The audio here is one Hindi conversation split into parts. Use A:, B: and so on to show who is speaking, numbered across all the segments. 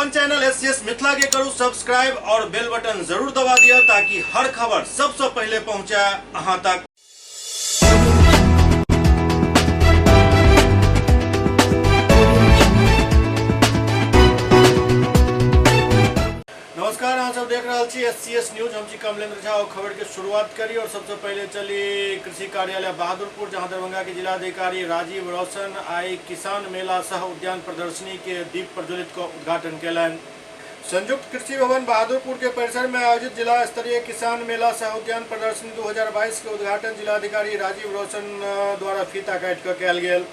A: अपन चैनल एससीएस मिथिला के करू सब्सक्राइब और बेल बटन जरूर दबा दिया ताकि हर खबर सबसे पहले पहुंचे अहां तक। नमस्कार, अहाँ सब देख रहा छी एससीएस न्यूज। हम छी कमलेंद्र झा और खबर के शुरुआत करी और सबसे पहले चली कृषि कार्यालय बहादुरपुर, जहां दरभंगा के जिलाधिकारी राजीव रोशन आई किसान मेला सह उद्यान प्रदर्शनी के दीप प्रज्वलित का उद्घाटन कयलनि। संयुक्त कृषि भवन बहादुरपुर के परिसर में आयोजित जिला स्तरीय किसान मेला सह उद्यान प्रदर्शनी 2022 के उद्घाटन जिलाधिकारी राजीव रोशन द्वारा फीता काटि कऽ कयल गेल।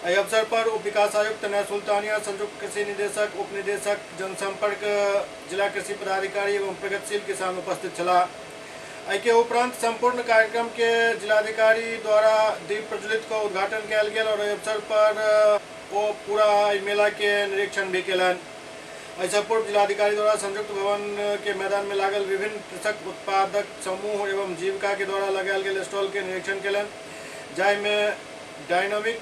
A: एहि अवसर पर उप विकास आयुक्त नए सुल्तानिया, संयुक्त कृषि निदेशक, उप निदेशक जनसंपर्क, जिला कृषि पदाधिकारी एवं प्रगतिशील किसान उपस्थित छलाह। एहि के उपरांत संपूर्ण कार्यक्रम के जिलाधिकारी द्वारा दीप प्रज्वलित का उद्घाटन कयल गेल और एहि अवसर पर वो पूरा मेला के निरीक्षण भी कयलनि। एहिसँ पूर्व जिलाधिकारी द्वारा संयुक्त भवन के मैदान में लागल विभिन्न कृषक उत्पादक समूह एवं जीविका के द्वारा लगायल गेल स्टॉल के निरीक्षण कयलनि, जाहिमे डायनामिक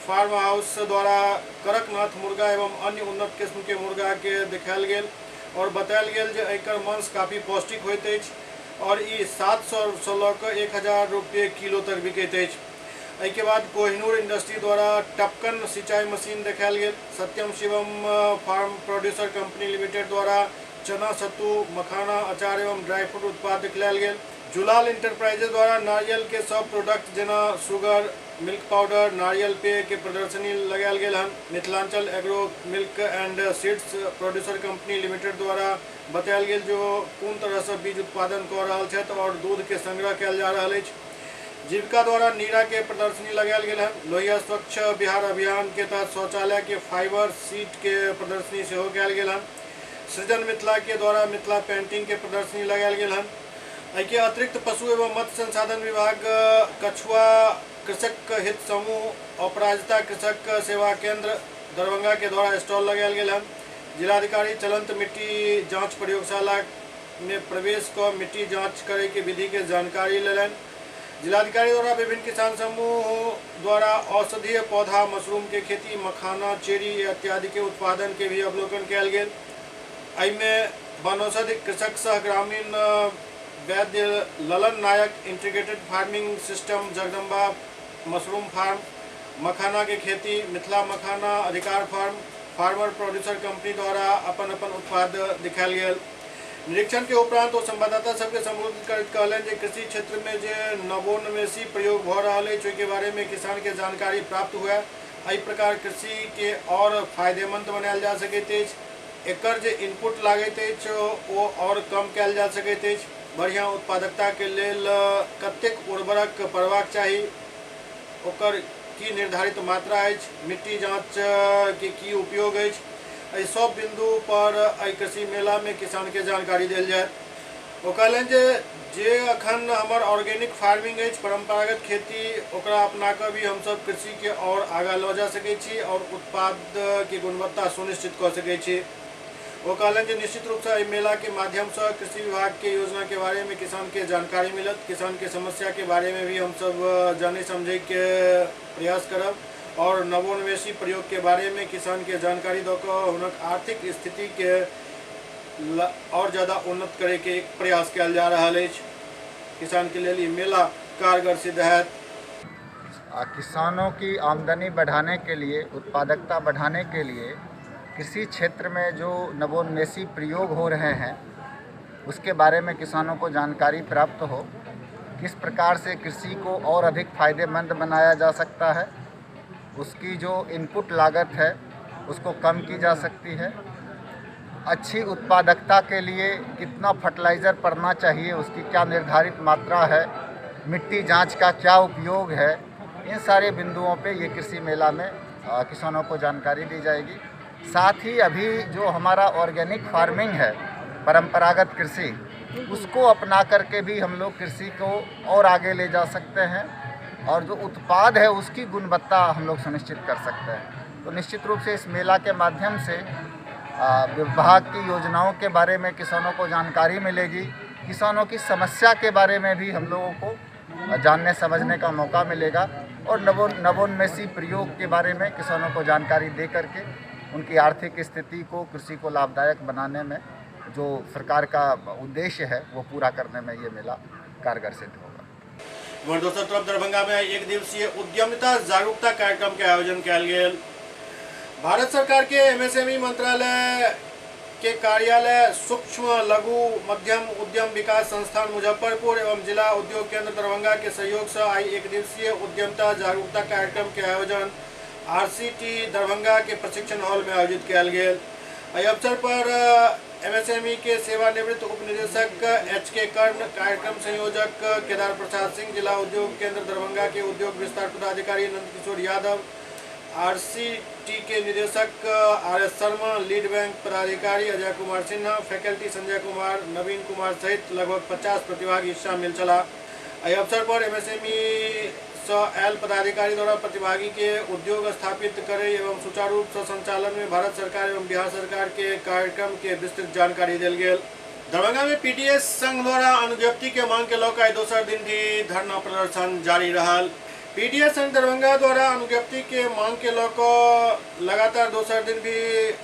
A: फार्म हाउस द्वारा कड़कनाथ मुर्गा एवं अन्य उन्नत किस्म के मुर्गा के देखायल गेल और बतायल गेल जे एकर मांस काफ़ी पौष्टिक होइत अछि और ई 700 सँ लऽ कऽ 1000 रुपये किलो तक बिकैत अछि। एहि के बाद कोहिनूर इंडस्ट्री द्वारा टपकन सिंचाई मशीन देखायल गेल। Satyam Shivam farm producer company limited द्वारा चना, सत्तू, मखाना, अचार एवं ड्राई फ्रूट उत्पाद दिखलायल गेल। जुलाल इंटरप्राइजेज द्वारा नारियल के सब प्रोडक्ट जेना शुगर, मिल्क पाउडर, नारियल पेय के प्रदर्शनी लगायल गेल हन। Mithilanchal agro milk and seeds producer company limited द्वारा बतायल गेल जो कोन तरह से बीज उत्पादन कऽ रहल छथि और दूध के संग्रह कयल जा रहल अछि। जीविका द्वारा नीरा के प्रदर्शनी लगायल गेल हन। लोहिया स्वच्छ बिहार अभियान के तहत शौचालय के फाइबर सीट के प्रदर्शनी सेहो कयल गेल हन। सृजन मिथिला के द्वारा मिथिला पेंटिंग के प्रदर्शनी लगायल गेल हन। एहि के अतिरिक्त पशु एवं मत्स्य संसाधन विभाग, कछुआ कृषक हित समूह, अपराजिता कृषक सेवा केंद्र दरभंगा के द्वारा स्टॉल लगायल गेल हन। जिलाधिकारी चलंत मिट्टी जांच प्रयोगशाला में प्रवेश कर मिट्टी जांच करे के विधि के जानकारी लेलनि। जिलाधिकारी द्वारा विभिन्न किसान समूह द्वारा औषधीय पौधा, मशरूम के खेती, मखाना, चेरी इत्यादि के उत्पादन के भी अवलोकन कयल गेल। एहिमे वनौषधि कृषक सह ग्रामीण वैद्य Lalan Nayak, integrated farming system Jagdamba mushroom farm, makhana के खेती, मिथिला मखाना अधिकार फार्म, फार्मर प्रोड्यूसर कंपनी द्वारा अपन अपन उत्पाद दिखायल गेल। निरीक्षण के उपरांत वो संवाददाता सबके संबोधित करैत कहलनि जे कृषि क्षेत्र में जे नवोन्मेषी प्रयोग भऽ रहल अछि ओहि के बारे में किसान के जानकारी प्राप्त हुए। एहि प्रकार कृषि के और फायदेमंद बनायल जा सकैत अछि। एकर जे इनपुट लागैत अछि ओ और कम कयल जा सकैत अछि। बढ़िया उत्पादकता के लेल कतेक उर्वरक पड़बाक चाही, ओकर की निर्धारित मात्रा अछि, मिट्टी जांच के की उपयोग अछि, एहि सब बिंदु पर एहि कृषि मेला में किसान के जानकारी देल जाय। ओ कहलनि जे अखन हमर ऑर्गेनिक फार्मिंग अछि, परंपरागत खेती, ओकरा अपना कऽ भी हमसब कृषि के और आगाँ लऽ जा सकैत छी और उत्पाद के गुणवत्ता सुनिश्चित कऽ सकैत छी। वो कहलन जे निश्चित रूप से एहि मेला के माध्यम से कृषि विभाग के योजना के बारे में किसान के जानकारी मिलत। किसान के समस्या के बारे में भी हम सब जाने समझे के प्रयास करब और नवोन्मेषी प्रयोग के बारे में किसान के जानकारी दऽ कऽ हुनक आर्थिक स्थिति के और ज़्यादा उन्नत करे के एक प्रयास कयल जा रहल अछि। किसान के लिए मेला कारगर सिद्ध है।
B: किसानों की आमदनी बढ़ाने के लिए, उत्पादकता बढ़ाने के लिए कृषि क्षेत्र में जो नवोन्मेषी प्रयोग हो रहे हैं उसके बारे में किसानों को जानकारी प्राप्त हो, किस प्रकार से कृषि को और अधिक फायदेमंद बनाया जा सकता है, उसकी जो इनपुट लागत है उसको कम की जा सकती है, अच्छी उत्पादकता के लिए कितना फर्टिलाइज़र पड़ना चाहिए, उसकी क्या निर्धारित मात्रा है, मिट्टी जांच का क्या उपयोग है, इन सारे बिंदुओं पे ये कृषि मेला में किसानों को जानकारी दी जाएगी। साथ ही अभी जो हमारा ऑर्गेनिक फार्मिंग है, परंपरागत कृषि, उसको अपना करके भी हम लोग कृषि को और आगे ले जा सकते हैं और जो उत्पाद है उसकी गुणवत्ता हम लोग सुनिश्चित कर सकते हैं। तो निश्चित रूप से इस मेला के माध्यम से विभाग की योजनाओं के बारे में किसानों को जानकारी मिलेगी, किसानों की समस्या के बारे में भी हम लोगों को जानने समझने का मौका मिलेगा और नवोन्मेषी प्रयोग के बारे में किसानों को जानकारी दे करके उनकी आर्थिक स्थिति को, कृषि को लाभदायक बनाने में जो सरकार का उद्देश्य है वो पूरा करने में ये मेला कारगर सिद्ध होगा।
A: दोसर तरफ दरभंगा में एक दिवसीय उद्यमिता जागरूकता कार्यक्रम के आयोजन कयल गेल। भारत सरकार के एमएसएमई मंत्रालय के कार्यालय सूक्ष्म लघु मध्यम उद्यम विकास संस्थान मुजफ्फरपुर एवं जिला उद्योग केंद्र दरभंगा के सहयोग से आई एक दिवसीय उद्यमिता जागरूकता कार्यक्रम के आयोजन आरसीटी दरभंगा के प्रशिक्षण हॉल में आयोजित किया गेल। एहि अवसर पर एमएसएमई के सेवानिवृत्त उप निदेशक एच.के. कर्ण, कार्यक्रम संयोजक केदार प्रसाद सिंह, जिला उद्योग केंद्र दरभंगा के उद्योग विस्तार पदाधिकारी नंद किशोर यादव, आरसीटी के निदेशक आर.एस. शर्मा, लीड बैंक पदाधिकारी अजय कुमार सिन्हा, फैकल्टी संजय कुमार, नवीन कुमार सहित लगभग 50 प्रतिभागी शामिल चला। एहि अवसर पर एमएसएमई एल पदाधिकारी द्वारा प्रतिभागी के उद्योग स्थापित करे एवं सुचारू रूप से संचालन में भारत सरकार एवं बिहार सरकार के कार्यक्रम के विस्तृत जानकारी दिल गेल। दरभंगा में पीटीएस संघ द्वारा अनुज्ञप्ति के मांग के लौकर दोसर दिन भी धरना प्रदर्शन जारी रहल। पीटीएस संघ दरभंगा द्वारा अनुज्ञप्ति के मांग के लौकर लगातार दोसर दिन भी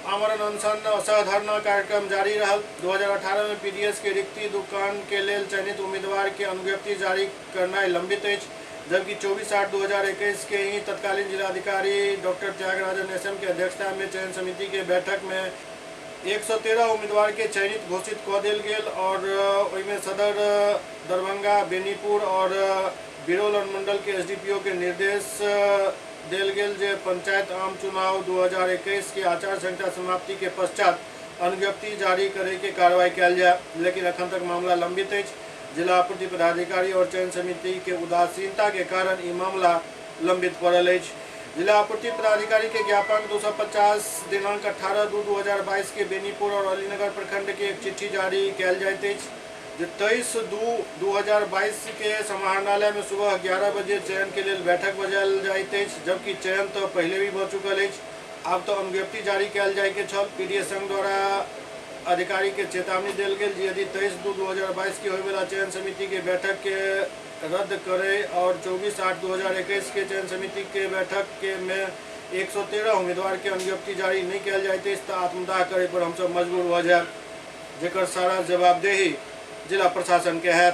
A: आमरण अनशन सह धरना कार्यक्रम जारी रहल। 2018 में पीटीएस के रिक्ति दुकान के लेल चयनित उम्मीदवार के अनुज्ञप्ति जारी करना लंबित है, जबकि 24/8/2021 के ही तत्कालीन जिलाधिकारी डॉक्टर त्यागराजन एसएम के अध्यक्षता में चयन समिति के बैठक में 113 उम्मीदवार के चयनित घोषित कऽ देल गेल और ओहिमे सदर दरभंगा, बेनीपुर और बिरौल अनुमंडल के एसडीपीओ के निर्देश देल गेल जे पंचायत आम चुनाव 2021 के आचार संहिता समाप्ति के पश्चात अनुज्ञप्ति जारी करे के कार्रवाई कयल जाए, लेकिन अखन तक मामला लंबित है। जिला आपूर्ति पदाधिकारी और चयन समिति के उदासीनता के कारण ये मामला लंबित पड़ल है। जिला आपूर्ति पदाधिकारी के ज्ञापन 250 दिनांक 18/2/2022 के बेनीपुर और अलीनगर प्रखंड के एक चिट्ठी जारी कयल जाइत अछि। 23/2/2022 के समाहरणालय में सुबह 11 बजे चयन के लिए बैठक बजायल जाइत अछि, जबकि चयन तो पहले भी भऽ चुकल अछि। आब तो अनुज्ञप्ति जारी कयल जाय के छल। पीडीएस संघ द्वारा अधिकारी के चेतावनी दिल गई यदि 23/2/2022 के होने वाला चयन समिति के बैठक के रद्द करे और 24/8/2021 के चयन समिति के बैठक के में 113 उम्मीदवार के अनुज्ञप्ति जारी नहीं किया जाए तो आत्मदाह करे पर हम सब मजबूर हो जाए, जेकर सारा जवाबदेही जिला प्रशासन के है।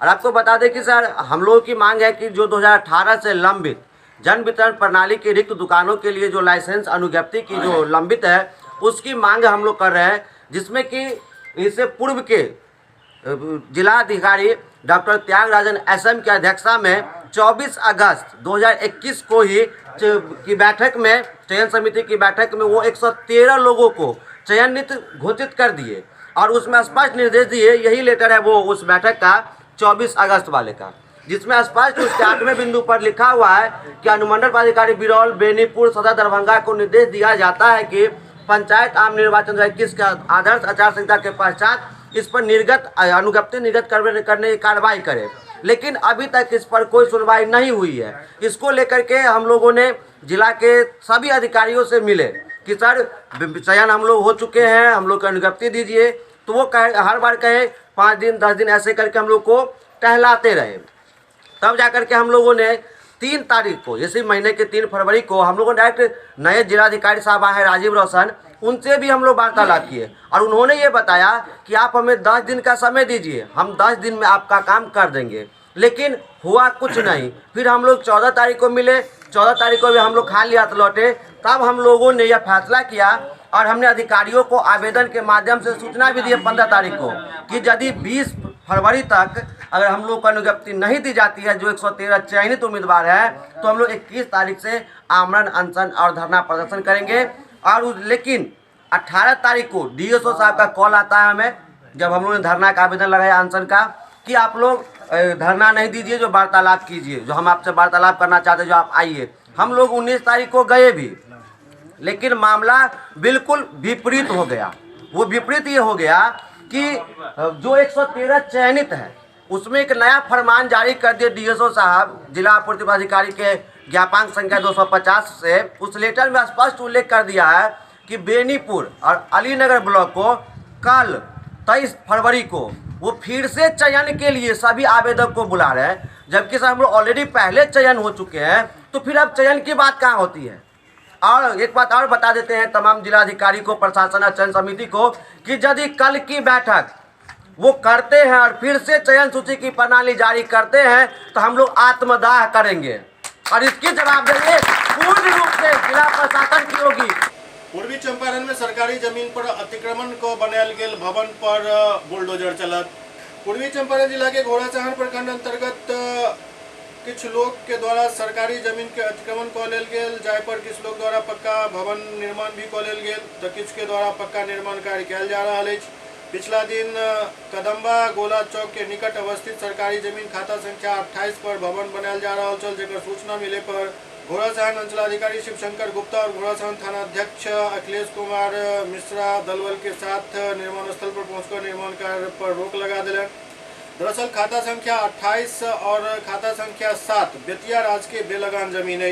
C: और आपको बता दें कि सर हम लोगों की मांग है कि जो 2018 से लंबित जन वितरण प्रणाली के रिक्त दुकानों के लिए जो लाइसेंस अनुज्ञप्ति की जो लंबित है उसकी मांग हम लोग कर रहे हैं, जिसमें कि इससे पूर्व के जिलाधिकारी डॉक्टर त्यागराजन एसएम की अध्यक्षता में 24 अगस्त 2021 को ही की बैठक में चयन समिति की बैठक में वो 113 लोगों को चयनित घोषित कर दिए और उसमें स्पष्ट निर्देश दिए। यही लेटर है वो उस बैठक का 24 अगस्त वाले का, जिसमें स्पष्ट उसके 8वें बिंदु पर लिखा हुआ है कि अनुमंडल पदाधिकारी बिरौल, बेनीपुर, सदर दरभंगा को निर्देश दिया जाता है कि पंचायत आम निर्वाचन 2021 के आदर्श आचार संहिता के पश्चात इस पर अनुज्ञप्ति निर्गत करने की कार्रवाई करे, लेकिन अभी तक इस पर कोई सुनवाई नहीं हुई है। इसको लेकर के हम लोगों ने जिला के सभी अधिकारियों से मिले कि सर चयन हम लोग हो चुके हैं, हम लोग को अनुज्ञप्ति दीजिए, तो वो हर बार कहे 5 दिन 10 दिन ऐसे करके हम लोग को टहलाते रहे। तब जाकर के हम लोगों ने 3 तारीख को, इसी महीने के 3 फरवरी को हम लोगों ने डायरेक्ट नए जिलाधिकारी साहब आए राजीव रोशन, उनसे भी हम लोग वार्तालाप किए और उन्होंने ये बताया कि आप हमें 10 दिन का समय दीजिए, हम 10 दिन में आपका काम कर देंगे, लेकिन हुआ कुछ नहीं। फिर हम लोग 14 तारीख को मिले, 14 तारीख को भी हम लोग खाली हाथ लौटे। तब हम लोगों ने यह फैसला किया और हमने अधिकारियों को आवेदन के माध्यम से सूचना भी दी 15 तारीख को कि यदि 20 फरवरी तक अगर हम लोग को अनुज्ञप्ति नहीं दी जाती है, जो 113 चयनित उम्मीदवार है, तो हम लोग 21 तारीख से आमरण अनशन और धरना प्रदर्शन करेंगे। और लेकिन 18 तारीख को डीएसओ साहब का कॉल आता है हमें, जब हम लोगों ने धरना का आवेदन लगाया अनशन का, कि आप लोग धरना नहीं दीजिए, जो वार्तालाप कीजिए, जो हम आपसे वार्तालाप करना चाहते हैं, जो आप आइए। हम लोग 19 तारीख को गए भी, लेकिन मामला बिल्कुल विपरीत हो गया। वो विपरीत ये हो गया कि जो 113 चयनित है उसमें एक नया फरमान जारी कर दिए डीएसओ साहब जिला आपूर्ति पदाधिकारी के ज्ञापांक संख्या 250 से। उस लेटर में स्पष्ट उल्लेख कर दिया है कि बेनीपुर और अलीनगर ब्लॉक को कल 23 फरवरी को वो फिर से चयन के लिए सभी आवेदक को बुला रहे हैं, जबकि सर हम लोग ऑलरेडी पहले चयन हो चुके हैं, तो फिर अब चयन की बात कहाँ होती है। और एक बात और बता देते हैं तमाम जिलाधिकारी को, प्रशासन और चयन समिति को, कि यदि कल की बैठक वो करते हैं और फिर से चयन सूची की प्रणाली जारी करते हैं तो हम लोग आत्मदाह करेंगे और इसकी जवाबदेही पूर्ण रूप से जिला प्रशासन की होगी।
A: पूर्वी चंपारण में सरकारी जमीन पर अतिक्रमण को बनायल गेल भवन पर बुलडोजर चलत। पूर्वी चंपारण जिला के घोड़ासहन प्रखंड अंतर्गत कुछ लोग के द्वारा सरकारी जमीन के अतिक्रमण क लेल गेल, जाय पर कुछ लोग द्वारा पक्का भवन निर्माण भी क लेल गेल तो कुछ के द्वारा पक्का निर्माण कार्य किया जा रहा है। पिछला दिन कदम्बा गोला चौक के निकट अवस्थित सरकारी जमीन खाता संख्या 28 पर भवन बनायल जा रहा है, जेकर सूचना मिले पर घोड़ासहन अंचलाधिकारी शिवशंकर गुप्ता और घोड़ासहन थाना अध्यक्ष अखिलेश कुमार मिश्रा दलबल के साथ निर्माण स्थल पर पहुंचकर निर्माण कार्य पर रोक लगा दिलन। दरअसल खाता संख्या 28 और खाता संख्या 7 बेतिया राज के बेलगान जमीन है।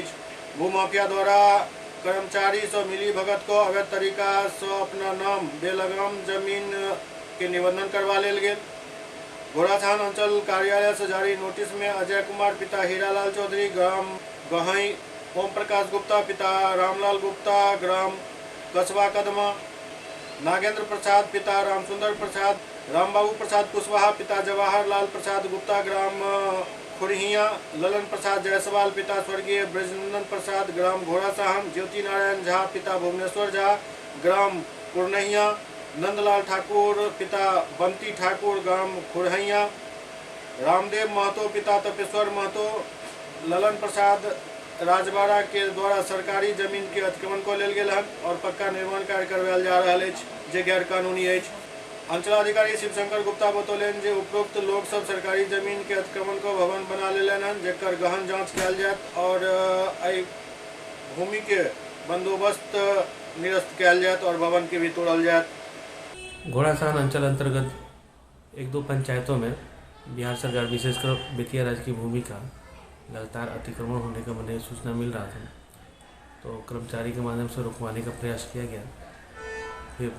A: भूमाफिया द्वारा कर्मचारी से मिली भगत को अवैध तरीका से अपना नाम बेलगाम जमीन के निबंधन करवा लेल गेल। घोड़ासहन अंचल कार्यालय से जारी नोटिस में अजय कुमार पिता हीरालाल चौधरी, ग्राम गहाई ओम प्रकाश गुप्ता पिता रामलाल गुप्ता, ग्राम कस्बा कदमा नागेंद्र प्रसाद पिता रामसुंदर प्रसाद, रामबाबू प्रसाद कुशवाहा पिता जवाहर लाल प्रसाद गुप्ता, ग्राम खुरहिया ललन प्रसाद जायसवाल पिता स्वर्गीय ब्रजनंदन प्रसाद, ग्राम घोड़ासहन ज्योति नारायण झा पिता भुवनेश्वर झा, ग्राम पुरनहिया नंदलाल ठाकुर पिता बंटी ठाकुर, ग्राम खुरहिया रामदेव महतो पिता तपेश्वर महतो, ललन प्रसाद राजबाड़ा के द्वारा सरकारी जमीन के अतिक्रमण को लेल गेल और पक्का निर्माण कार्य करवायल जा रहा है जे गैर कानूनी है। अंचलाधिकारी शिवशंकर गुप्ता बतौलन जे उपरोक्त लोग सब सरकारी जमीन के अतिक्रमण को भवन बना लेलन हन, जेकर गहन जांच कयल जायत और एहि भूमि के बंदोबस्त निरस्त कयल जायत और भवन के भी तोड़ल जायत।
D: घोड़ासहन अंचल अंतर्गत एक दो पंचायतों में बिहार सरकार विशेषकर बेतिया राज्य की भूमि का लगातार अतिक्रमण होने का मुझे सूचना मिल रहा था, तो कर्मचारी के माध्यम से रुकवाने का प्रयास किया गया। फिर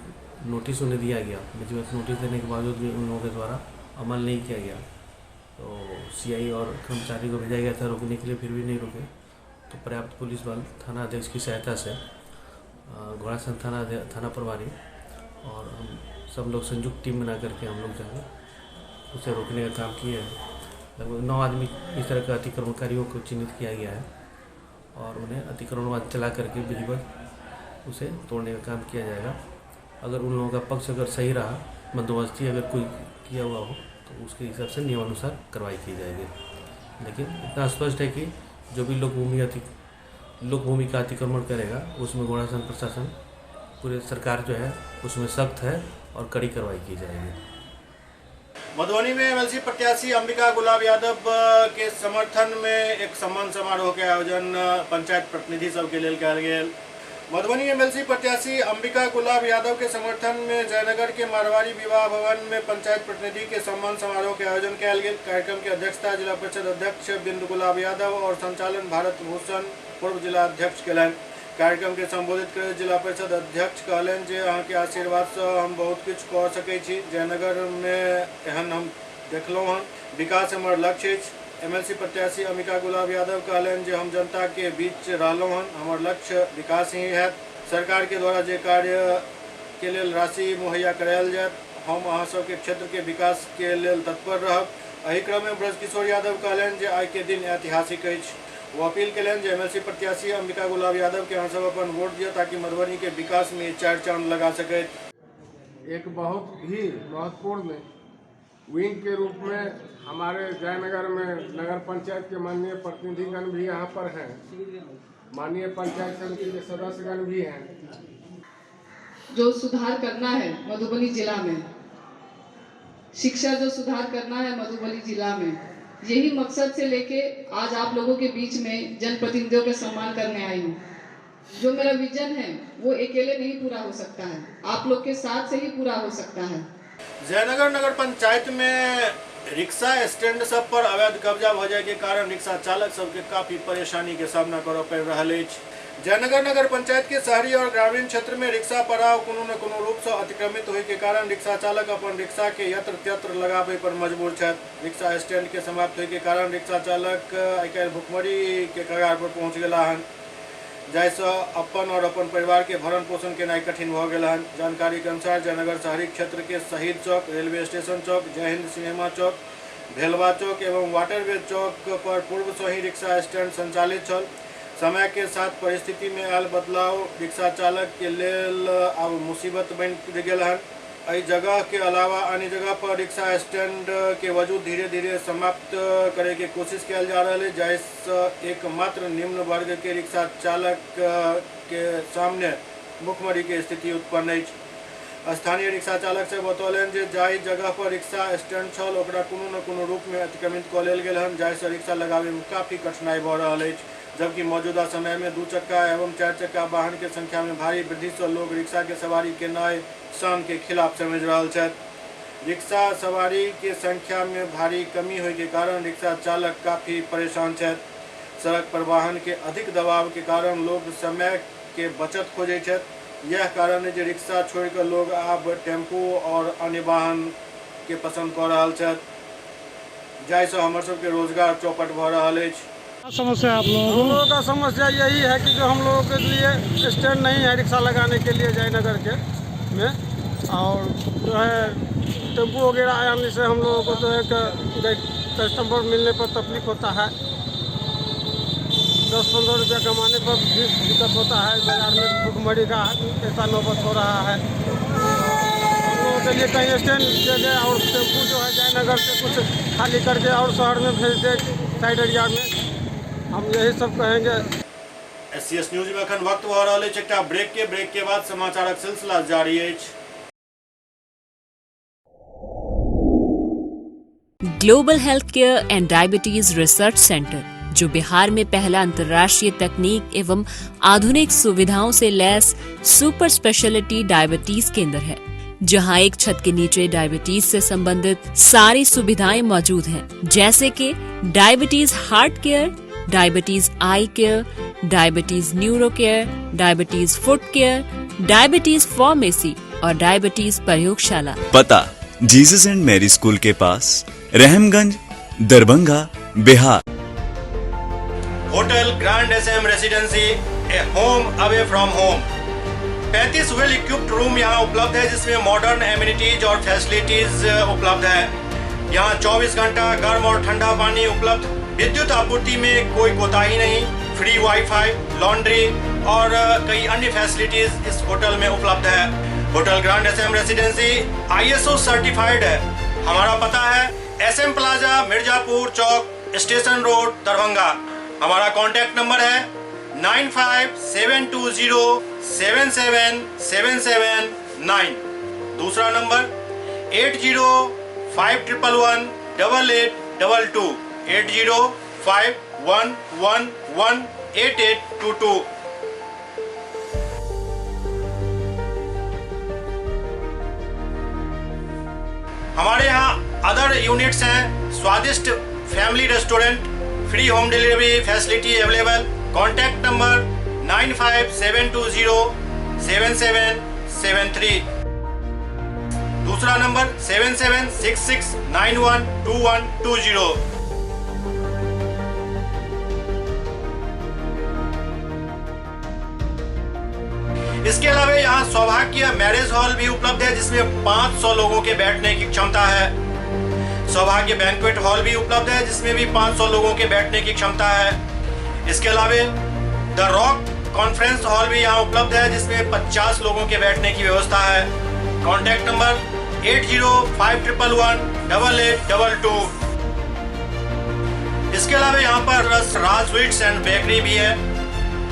D: नोटिस उन्हें दिया गया, मुझे नोटिस देने के बावजूद भी उन लोगों के द्वारा अमल नहीं किया गया, तो सीआई और कर्मचारी को भेजा गया था रोकने के लिए, फिर भी नहीं रुके। तो पर्याप्त पुलिस बल थाना अध्यक्ष की सहायता से घोड़ासहन थाना प्रभारी और हम सब लोग संयुक्त टीम बना करके हम लोग जो है उसे रोकने का काम किए हैं। लगभग 9 आदमी इस तरह के अतिक्रमणकारियों को चिन्हित किया गया है और उन्हें अतिक्रमण चला करके विधिवत उसे तोड़ने का काम किया जाएगा। अगर उन लोगों का पक्ष अगर सही रहा, बंदोबस्ती अगर कोई किया हुआ हो तो उसके हिसाब से नियमानुसार कार्रवाई की जाएगी। लेकिन इतना स्पष्ट है कि जो भी लोक भूमि का अतिक्रमण करेगा उसमें घोड़ासहन प्रशासन पूरे सरकार जो है उसमें सख्त है और कड़ी कार्रवाई की जाएगी।
A: मधुबनी में एमएलसी प्रत्याशी अंबिका गुलाब यादव के समर्थन में एक सम्मान समारोह के आयोजन पंचायत प्रतिनिधि सब के लिए कयल गेल। मधुबनी एमएलसी प्रत्याशी अंबिका गुलाब यादव के समर्थन में जयनगर के मारवाड़ी विवाह भवन में पंचायत प्रतिनिधि के सम्मान समारोह के आयोजन किया गेल। कार्यक्रम की अध्यक्षता जिला परिषद अध्यक्ष बिंदु गुलाब यादव और संचालन भारत भूषण पूर्व जिला अध्यक्ष कलन। कार्यक्रम के संबोधित कर जिला परिषद अध्यक्ष कहलन जे अहाँ के आशीर्वाद से हम बहुत कुछ कर सकै छी। जयनगर में एहन हम देखलहुँ हन, विकास हमर लक्ष्य अछि। एमएलसी प्रत्याशी अंबिका गुलाब यादव कहलन जे हम जनता के बीच रहलहुँ हन, हमर लक्ष्य विकास ही है। सरकार के द्वारा जे कार्य के लेल राशि मुहैया करायल जायत, हम अहाँ सबके क्षेत्र के विकास के लेल तत्पर रहब। एहि क्रम में ब्रजकिशोर यादव कहलन जे आइ के दिन ऐतिहासिक अछि। वो अपील कलन जे एमएलसी प्रत्याशी अंबिका गुलाब यादव के अहाँ सब अपन वोट दिया ताकि मधुबनी के विकास में 4 चांद लगा सके।
E: एक बहुत ही महत्वपूर्ण विंग के रूप में हमारे जयनगर में नगर पंचायत के माननीय प्रतिनिधिगण भी यहाँ पर हैं, माननीय पंचायत समिति के सदस्यगण भी हैं।
F: जो सुधार करना है मधुबनी जिला में, शिक्षा जो सुधार करना है मधुबनी जिला में, यही मकसद से लेके आज आप लोगों के बीच में जनप्रतिनिधियों के सम्मान करने आई हूँ। जो मेरा विजन है वो अकेले नहीं पूरा हो सकता है, आप लोग के साथ से ही पूरा हो सकता है।
A: जयनगर नगर पंचायत में रिक्शा स्टैंड सब पर अवैध कब्जा भ जाय के कारण रिक्शा चालक सबके काफी परेशानी के सामना करऽ पड़ि रहल अछि। जयनगर नगर पंचायत के शहरी और ग्रामीण क्षेत्र में रिक्शा पड़ाव कोनो न कोनो रूप से अतिक्रमित होय के कारण रिक्शा चालक अपन रिक्शा के यत्र तत्र लगाबे पर मजबूर छथि। रिक्शा स्टैंड के समाप्त होय के कारण रिक्शा चालक आइ काल्हि भुखमरी के कगार पर पहुंच गेला हन, जाहिसँ अपन और अपन परिवार के भरण पोषण केनाइ कठिन भऽ गेल हन। जानकारी के अनुसार जयनगर शहरी क्षेत्र के शहीद चौक, रेलवे स्टेशन चौक, जय हिंद सिनेमा चौक, भेलवा चौक एवं वाटरवे चौक पर पूर्व से ही रिक्शा स्टैंड संचालित छल। समय के साथ परिस्थिति में आयल बदलाव रिक्शा चालक के लेल अब मुसीबत बन गेल हन। एहि जगह के अलावा अन्य जगह पर रिक्शा स्टैंड के वजूद धीरे धीरे समाप्त करे के कोशिश कयल जा रहल है, जाहिसँ एकमात्र निम्न वर्ग के रिक्शा चालक के सामने भुखमरी के स्थिति उत्पन्न अछि। स्थानीय रिक्शा चालक से बतौलन जे जाहि जगह पर रिक्शा स्टैंड छल ओकरा कोनो न कोनो रूप में अतिक्रमित कऽ लेल गेल हन, जाहिसँ रिक्शा लगाबे में काफी कठिनाई भऽ रहल अछि। जबकि मौजूदा समय में 2 चक्का एवं 4 चक्का वाहन के संख्या में भारी वृद्धि से लोग रिक्शा के सवारी के नए शान के खिलाफ समझ रहा छथि। रिक्शा सवारी के संख्या में भारी कमी होय के कारण रिक्शा चालक काफी परेशान छथि। सड़क पर वाहन के अधिक दबाव के कारण लोग समय के बचत खोजे छथि। यह कारण है जे रिक्शा छोड़ कर लोग अब टेम्पो और अन्य वाहन के पसंद कर रहा छथि, जाहिसँ हमर सबके रोजगार चौपट भऽ रहल अछि।
G: समस्या आप लोगों को?
E: हम लोगों का समस्या यही है कि जो हम लोगों के लिए स्टैंड नहीं है रिक्शा लगाने के लिए जयनगर के में, और जो है टेम्पो वगैरह आने से हम लोगों को जो है कस्टमर मिलने पर तकलीफ होता है। 10-15 रुपया कमाने पर भी दिक्कत होता है। बाजार में भुखमरी का ऐसा नौबत हो रहा है। हम लोगों के लिए कहीं स्टैंड दे दे और टेम्पो जो है जयनगर से कुछ खाली करके और शहर में भेज दे साइड एरिया में, हम यही सब कहेंगे।
A: SCS न्यूज में अखन वक्त भऽ रहल अछि एकटा ब्रेक के बाद समाचारक सिलसिला जारी अछि।
H: Global health care and diabetes research centre, जो बिहार में पहला अंतर्राष्ट्रीय तकनीक एवं आधुनिक सुविधाओं से लैस सुपर स्पेशलिटी डायबिटीज केंद्र है, जहां एक छत के नीचे डायबिटीज से संबंधित सारी सुविधाएं मौजूद हैं, जैसे कि diabetes heart care, diabetes eye care, diabetes neuro care, diabetes foot care, diabetes pharmacy और डायबिटीज प्रयोगशाला।
I: पता जीसस एंड मैरी स्कूल के पास, Rahamganj, Darbhanga, Bihar.
A: Hotel grand SM residency, a home away from home. 35 well equipped room यहाँ उपलब्ध है, जिसमें मॉडर्न एमिनिटीज और फैसिलिटीज उपलब्ध है। यहाँ 24 घंटा गर्म और ठंडा पानी उपलब्ध। विद्युत आपूर्ति में कोई कोताही नहीं। फ्री वाईफाई, लॉन्ड्री और कई अन्य फैसिलिटीज इस होटल में उपलब्ध है। Hotel grand SM residency ISO certified है। हमारा पता है SM plaza, Mirzapur Chowk, station road, Darbhanga. हमारा कॉन्टैक्ट नंबर है 9572077779। दूसरा नंबर 8051118822, 8051118822। हमारे यहाँ अदर यूनिट्स हैं। स्वादिष्ट family restaurant, free home delivery facility available. Contact number 9572077773। दूसरा नंबर 7766912120। इसके अलावा यहाँ सौभाग्य मैरिज हॉल भी उपलब्ध है, जिसमें 500 लोगों के बैठने की क्षमता है। सौभाग्य बैंक्वेट हॉल भी उपलब्ध है, जिसमें भी 500 लोगों के बैठने की क्षमता है। इसके अलावा द रॉक कॉन्फ्रेंस हॉल भी यहाँ उपलब्ध है, जिसमें 50 लोगों के बैठने की व्यवस्था है। Contact number 8051118822। इसके अलावा यहाँ पर राज स्वीट्स एंड बेकरी भी है,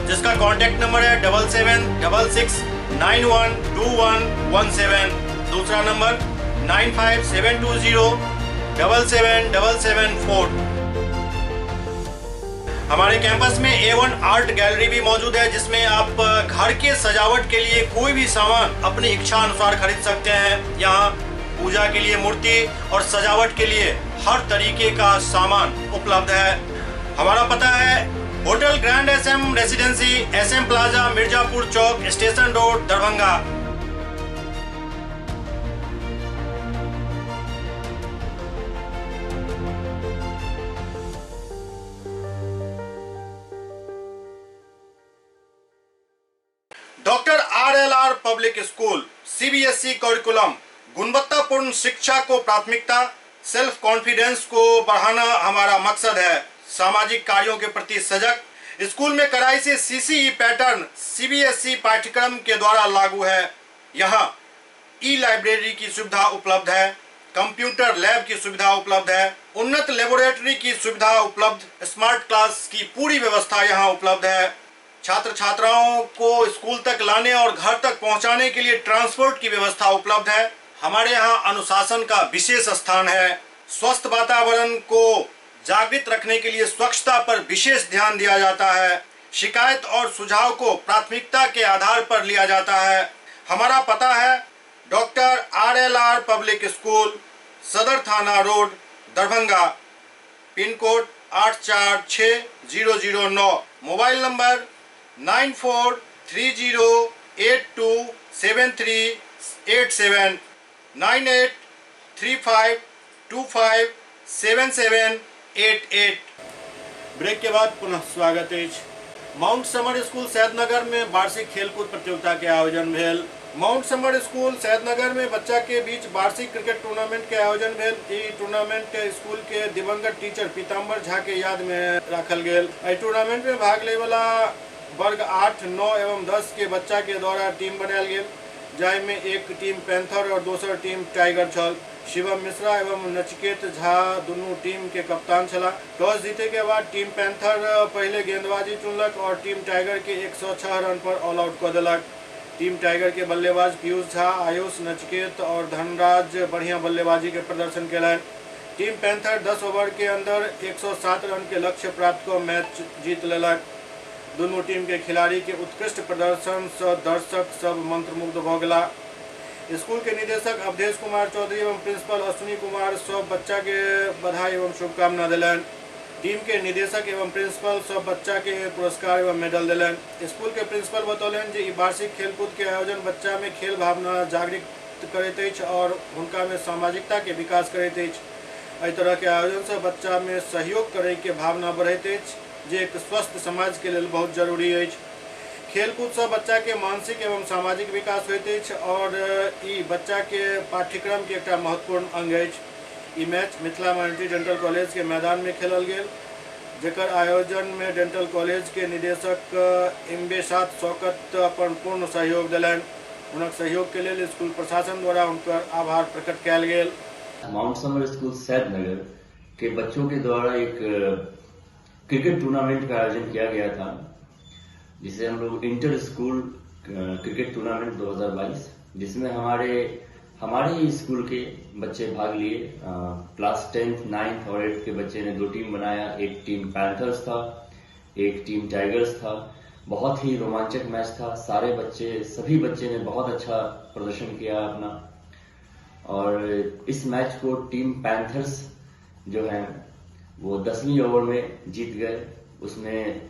A: जिसका कॉन्टैक्ट नंबर है 7766912117। दूसरा नंबर 9572077774। हमारे कैंपस में A1 आर्ट गैलरी भी मौजूद है, जिसमें आप घर के सजावट के लिए कोई भी सामान अपनी इच्छा अनुसार खरीद सकते हैं। यहाँ पूजा के लिए मूर्ति और सजावट के लिए हर तरीके का सामान उपलब्ध है। हमारा पता है hotel grand SM residency, SM plaza, Mirzapur Chowk, station road, Darbhanga. Doctor RLR public school CBSE curriculum गुणवत्तापूर्ण शिक्षा को प्राथमिकता, सेल्फ कॉन्फिडेंस को बढ़ाना हमारा मकसद है। सामाजिक कार्यों के प्रति सजग। स्कूल में कड़ाई से CCE पैटर्न CBSE पाठ्यक्रम के द्वारा लागू है। यहाँ लाइब्रेरी की सुविधा उपलब्ध है, कंप्यूटर लैब की सुविधा उपलब्ध है, उन्नत लेबोरेटरी की सुविधा उपलब्ध, स्मार्ट क्लास की पूरी व्यवस्था यहाँ उपलब्ध है। छात्र छात्राओं को स्कूल तक लाने और घर तक पहुंचाने के लिए ट्रांसपोर्ट की व्यवस्था उपलब्ध है। हमारे यहाँ अनुशासन का विशेष स्थान है। स्वस्थ वातावरण को जागृत रखने के लिए स्वच्छता पर विशेष ध्यान दिया जाता है। शिकायत और सुझाव को प्राथमिकता के आधार पर लिया जाता है। हमारा पता है डॉक्टर RLR पब्लिक स्कूल, सदर थाना road, Darbhanga, pin code 846009, mobile number 9430827387, 9835257788। Break के बाद पुनः स्वागत है। माउंट समर स्कूल सैदनगर में वार्षिक खेलकूद प्रतियोगिता के आयोजन भेल। माउंट समर स्कूल सैदनगर में बच्चा के बीच वार्षिक क्रिकेट टूर्नामेंट के आयोजन भेल। ई टूर्नामेंट स्कूल के दिवंगत टीचर पीताम्बर झा के याद में रखल गेल। एहि टूर्नामेंट में भाग ले वाला वर्ग 8, 9 एवं 10 के बच्चा के द्वारा टीम बनायल गेल, जाहि में एक टीम पैंथर और दोसर टीम टाइगर छल। शिवम मिश्रा एवं नचिकेत झा दोनों टीम के कप्तान छला। टॉस जीते के बाद टीम पैंथर पहले गेंदबाजी चुनलक और टीम टाइगर के 106 रन पर ऑल आउट कर देलक। टीम टाइगर के बल्लेबाज पीयूष झा, आयुष, नचिकेत और धनराज बढ़िया बल्लेबाजी के प्रदर्शन केलन। टीम पैंथर 10 ओवर के अंदर 107 रन के लक्ष्य प्राप्त कर मैच जीत लेलक। दोनों टीम के खिलाड़ी के उत्कृष्ट प्रदर्शन से दर्शक सब मंत्रमुग्ध भ गेला। स्कूल के निदेशक अवधेश कुमार चौधरी एवं प्रिंसिपल अश्विनी कुमार सब बच्चा के बधाई एवं शुभकामना दिलन। टीम के निदेशक एवं प्रिंसिपल सब बच्चा के पुरस्कार एवं मेडल दिलन। स्कूल के प्रिंसिपल बतौलन जे वार्षिक खेलकूद के आयोजन बच्चा में खेल भावना जागृत करैत अछि और हुनका में सामाजिकता के विकास करैत अछि। एहि तरह के आयोजन से बच्चा में सहयोग करे के भावना बढ़ैत अछि, जे एक स्वस्थ समाज के लिए बहुत जरूरी अछि। खेलकूद से बच्चा के मानसिक एवं सामाजिक विकास होइत अछि और ई बच्चा के पाठ्यक्रम के एक महत्वपूर्ण अंग अछि। ई match Mithila minority dental college के मैदान में खेलल गेल, जेकर आयोजन में डेंटल कॉलेज के निदेशक इम्बेसात शौकत अपन पूर्ण सहयोग दिलन। उनक सहयोग के लिए स्कूल प्रशासन द्वारा उनकर आभार प्रकट कयल गेल।
G: माउंट समर स्कूल सैदनगर के बच्चों के द्वारा एक क्रिकेट टूर्नामेंट का आयोजन किया गया था, जिसे हम लोग इंटर स्कूल क्रिकेट टूर्नामेंट 2022, जिसमें हमारे स्कूल के बच्चे भाग लिए। क्लास 10th, 9th और 8th के बच्चे ने 2 टीम बनाया। एक टीम पैंथर्स था, एक टीम टाइगर्स था। बहुत ही रोमांचक मैच था। सभी बच्चे ने बहुत अच्छा प्रदर्शन किया अपना, और इस मैच को टीम पैंथर्स जो है वो 10वीं ओवर में जीत गए। उसमें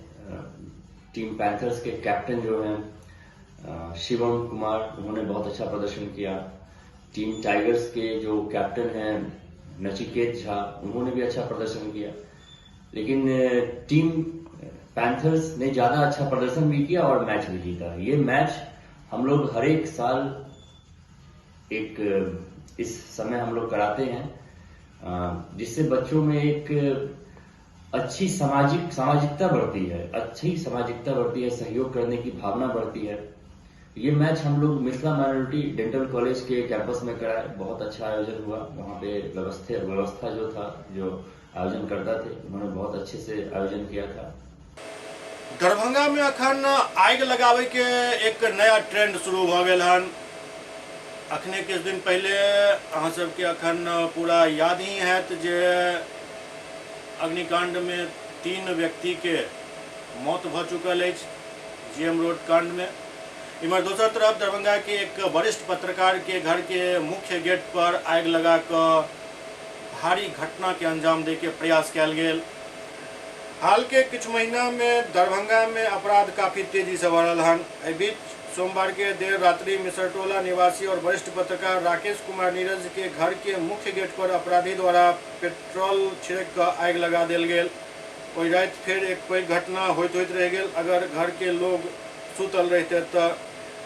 G: टीम पैंथर्स के कैप्टन जो हैं शिवम कुमार, उन्होंने बहुत अच्छा प्रदर्शन किया। टीम टाइगर्स के जो कैप्टन हैं नचिकेत झा, उन्होंने भी अच्छा प्रदर्शन किया। लेकिन टीम पैंथर्स ने ज्यादा अच्छा प्रदर्शन भी किया और मैच भी जीता। ये मैच हम लोग हर एक साल इस समय हम लोग कराते हैं, जिससे बच्चों में एक अच्छी सामाजिकता बढ़ती है, सहयोग करने की भावना बढ़ती है। ये मैच हम लोग मिथिला माइनॉरिटी डेंटल कॉलेज के कैंपस में कराए। बहुत अच्छा आयोजन हुआ। वहाँ पे व्यवस्था जो आयोजन करता थे, उन्होंने बहुत अच्छे से आयोजन किया था।
A: दरभंगा में अखन आग लगावे के एक नया ट्रेंड शुरू भ गेल हन। अखने किछु दिन पहले अहाँ सबके अखन पूरा याद ही हैत जे अग्निकांड में 3 व्यक्ति के मौत भ चुकल अछि GM रोड कांड में। इमर दोसर तरफ दरभंगा के एक वरिष्ठ पत्रकार के घर के मुख्य गेट पर आग लगा कर भारी घटना के अंजाम दे के प्रयास कयल गेल। हाल के कुछ महीना में दरभंगा में अपराध काफी तेजी से बढ़ल हन। एहि बीच सोमवार के देर रात्रि मिसरटोला निवासी और वरिष्ठ पत्रकार राकेश कुमार नीरज के घर के मुख्य गेट पर अपराधी द्वारा पेट्रोल छिड़क कर आग लगा देल गेल। ओहि रात फिर एक पैघ घटना होइत रह गेल। अगर घर के लोग सुतल रहते तो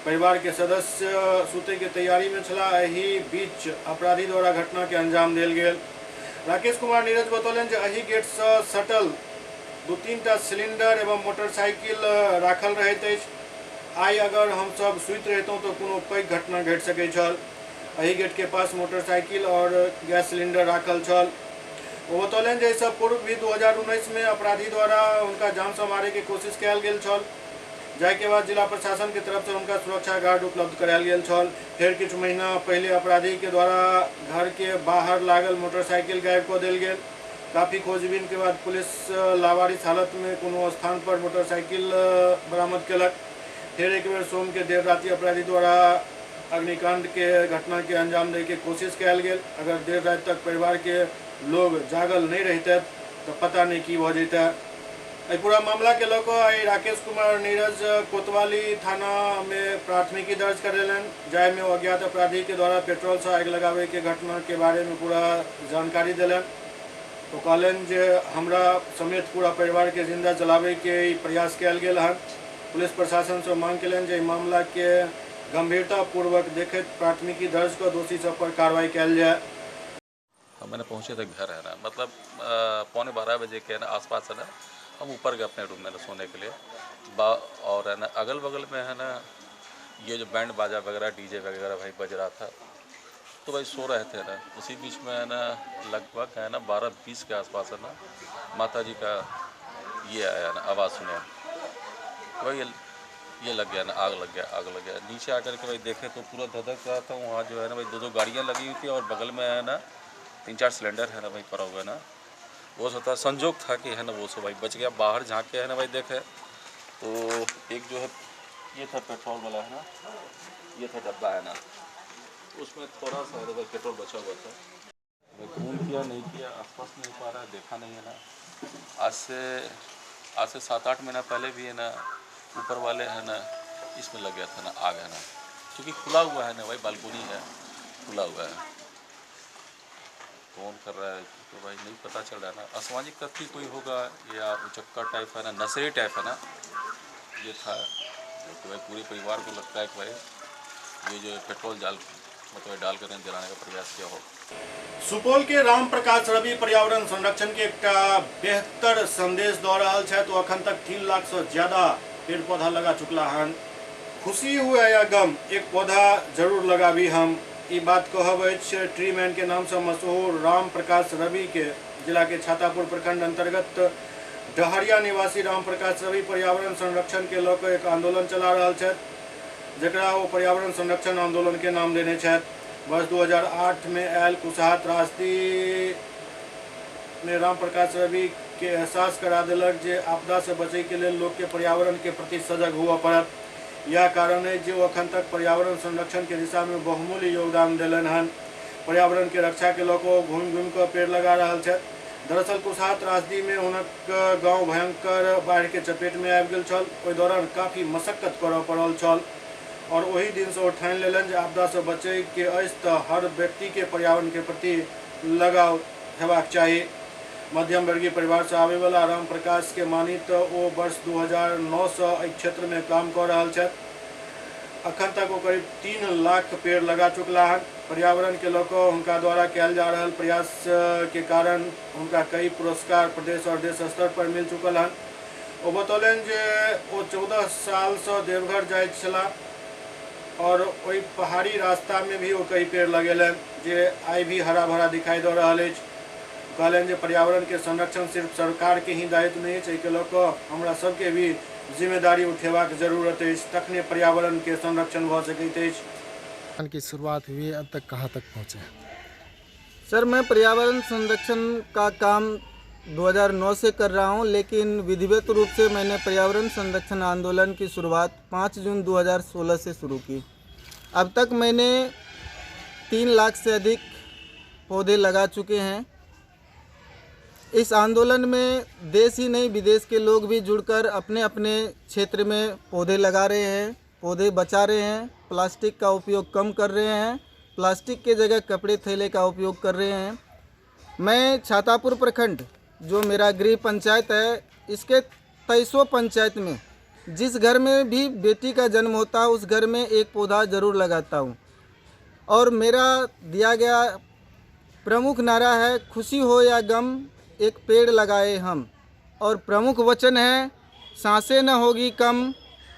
A: परिवार के सदस्य सुते के तैयारी में छला। एहि बीच अपराधी द्वारा घटना के अंजाम देल गेल। राकेश कुमार नीरज बतौलन जे एहि गेट से सटल 2-3 सिलेंडर एवं मोटरसाइकिल राखल रहैत अछि। आई अगर हम सब सुति रहितौं तो कोनो पैघ घटना घटि सकै छल। एहि गेट के पास मोटरसाइकिल और गैस सिलेंडर राखल छल। वो बतौलन जे इससे पूर्व भी 2019 में अपराधी द्वारा उनका जान से मारे के कोशिश कयल गेल छल, जाय के बाद जिला प्रशासन के तरफ से उनका सुरक्षा गार्ड उपलब्ध करायल गेल छल। फिर कुछ महीना पहले अपराधी के द्वारा घर के बाहर लागल मोटरसाइकिल गायब कऽ देल गेल। काफी खोजबीन के बाद पुलिस लावारिस हालत में कोनो स्थान पर मोटरसाइकिल बरामद केलक। फिर एक बेर सोम के देर राति अपराधी द्वारा अग्निकांड के घटना के अंजाम दे के कोशिश कयल गेल। अगर देर रात तक परिवार के लोग जागल नहीं रहते तो पता नहीं की भऽ जैते। एहि पूरा मामला के लऽ कऽ राकेश कुमार नीरज कोतवाली थाना में प्राथमिकी दर्ज करेलन, जाय में अज्ञात अपराधी के द्वारा पेट्रोल से आग लगावे के घटना के बारे में पूरा जानकारी दिलन। तो कहलन जे हमरा समेत पूरा परिवार के जिंदा जलावे के प्रयास कयल गेल हन। पुलिस प्रशासन से मांग कयलनि जे मामला के गंभीरता पूर्वक देखैत प्राथमिकी दर्ज कर दोषी सब पर कार्रवाई कयल जाए।
J: मैंने पहुंचे थे घर है ना, मतलब 11:15 बजे के ना आसपास है ना, हम ऊपर गए अपने रूम में सोने के लिए। और है ना अगल बगल में है ना ये जो बैंड बाजा वगैरह डीजे वगैरह भाई बज रहा था, तो भाई सो रहे थे ना। उसी बीच में है ना लगभग है ना 12:20 के आसपास है ना माता जी का ये आया ना आवाज़ सुने, भाई ये लग गया ना, आग लग गया। नीचे आकर के भाई देखे तो पूरा धधक रहा था। वहाँ जो है ना भाई 2 गाड़ियाँ लगी हुई थी और बगल में है ना 3-4 सिलेंडर है ना भाई पड़ा हुआ है ना। वो होता संजोग था कि है ना वो सब भाई बच गया। बाहर झाँक के है ना भाई देखे तो एक जो है ये था पेट्रोल वाला है ना, ये था डब्बा है ना, उसमें थोड़ा सा है पेट्रोल बचा हुआ था। खून किया नहीं किया आसपास नहीं पा रहा है, देखा नहीं है ना। आज से 7-8 महीना पहले भी है ना ऊपर वाले है ना इसमें लग गया था ना आग है ना, क्योंकि खुला हुआ है ना भाई, बालकोनी है खुला हुआ है। कौन कर रहा है तो भाई नहीं पता चल रहा है ना। असामाजिक तत्व कोई होगा या उचक्का टाइप है ना, नशेड़ी टाइप है ना ये था। तो भाई पूरे परिवार को लगता है कि भाई ये जो पेट्रोल मतलब डाल कर जलाने का प्रयास किया हो।
A: सुपौल के राम प्रकाश रवि पर्यावरण संरक्षण के एक बेहतर संदेश दऽ रहल छथि। ओ अखन तक 3 लाख से ज्यादा पेड़ पौधा लगा चुकला हन। खुशी हुआ या गम, एक पौधा जरूर लगाबी हम। ये बात कहब अछि ट्री मैन के नाम से मशहूर राम प्रकाश रवि के जिला के छातापुर प्रखंड अंतर्गत डहरिया निवासी राम प्रकाश रवि पर्यावरण संरक्षण के लऽ कऽ एक आंदोलन चला रहल छथि, जकरा वो पर्यावरण संरक्षण आंदोलन के नाम देने छथि। वर्ष 2008 में आयल कुशहा त्रासदी में राम प्रकाश रवि के एहसास करा दिलक जे आपदा से बचे के लिए लोग के पर्यावरण के प्रति सजग हुआ पड़त। यह कारण है जो अखन तक पर्यावरण संरक्षण के दिशा में बहुमूल्य योगदान दिलन हन। पर्यावरण के रक्षा के लोग घूम कर पेड़ लगा रहा है। दरअसल कुशहा त्रासदी में हुनक गाँव भयंकर बाढ़ के चपेट में आबि गेल छल। ओहि दौरान काफी मशक्कत करऽ पड़ल छल और वही दिन से वो ठानि लेलन जे आपदा से बचे के अछि तऽ हर व्यक्ति के पर्यावरण के प्रति लगाव हेबाक चाही। मध्यम वर्गीय परिवार से आवे वाला राम प्रकाश के मानी तो वो वर्ष 2009 से एहि क्षेत्र में काम कर रहा है। अखन तक वो करीब 3 लाख पेड़ लगा चुकला है। पर्यावरण के लोग उनका द्वारा कयल जा रहा प्रयास के कारण उनका कई पुरस्कार प्रदेश और देश स्तर पर मिल चुकल है। वो बतौलन जे वो 14 साल से देवघर जाय छला और वही पहाड़ी रास्ता में भी वो कई पेड़ लगेलन जे आई भी हरा भरा दिखाई दे रहा है। कहलन जे पर्यावरण के संरक्षण सिर्फ सरकार के ही दायित्व नहीं है, के लोग हमरा सबके भी जिम्मेदारी उठेबाक जरूरत है, तखने पर्यावरण के संरक्षण भ सकैत अछि।
K: की शुरुआत हुई अब तक कहाँ तक पहुँचे?
L: सर मैं पर्यावरण संरक्षण का काम
K: 2009 से कर रहा हूं, लेकिन विधिवत रूप से मैंने पर्यावरण संरक्षण आंदोलन की शुरुआत 5 जून 2016 से शुरू की। अब तक मैंने 3 लाख से अधिक पौधे लगा चुके हैं। इस आंदोलन में देश ही नहीं विदेश के लोग भी जुड़कर अपने अपने क्षेत्र में पौधे लगा रहे हैं, पौधे बचा रहे हैं, प्लास्टिक का उपयोग कम कर रहे हैं, प्लास्टिक के जगह कपड़े थैले का उपयोग कर रहे हैं। मैं छातापुर प्रखंड जो मेरा गृह पंचायत है, इसके 2300 पंचायत में जिस घर में भी बेटी का जन्म होता है उस घर में एक पौधा ज़रूर लगाता हूँ। और मेरा दिया गया प्रमुख नारा है, खुशी हो या गम एक पेड़ लगाए हम। और प्रमुख वचन है, सांसें न होगी कम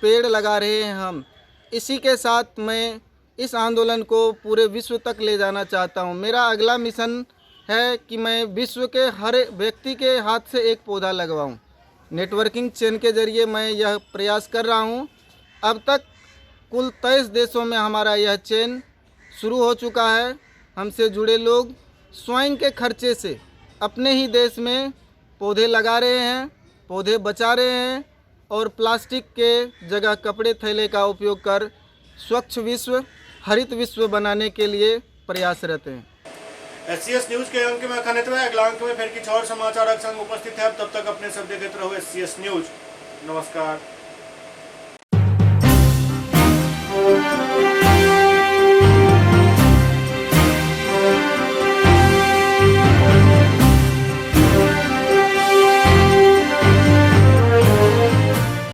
K: पेड़ लगा रहे हैं हम। इसी के साथ मैं इस आंदोलन को पूरे विश्व तक ले जाना चाहता हूँ। मेरा अगला मिशन है कि मैं विश्व के हर व्यक्ति के हाथ से एक पौधा लगवाऊँ। नेटवर्किंग चेन के जरिए मैं यह प्रयास कर रहा हूँ। अब तक कुल 23 देशों में हमारा यह चेन शुरू हो चुका है। हमसे जुड़े लोग स्वयं के खर्चे से अपने ही देश में पौधे लगा रहे हैं, पौधे बचा रहे हैं और प्लास्टिक के जगह कपड़े थैले का उपयोग कर स्वच्छ विश्व, हरित विश्व बनाने के लिए प्रयासरत हैं।
A: SCS न्यूज़ के अंक में खनित हुए अगला अंक में फिर कुछ और समाचार संग उपस्थित है। तब तक अपने सब देखते रहो SCS न्यूज़। नमस्कार।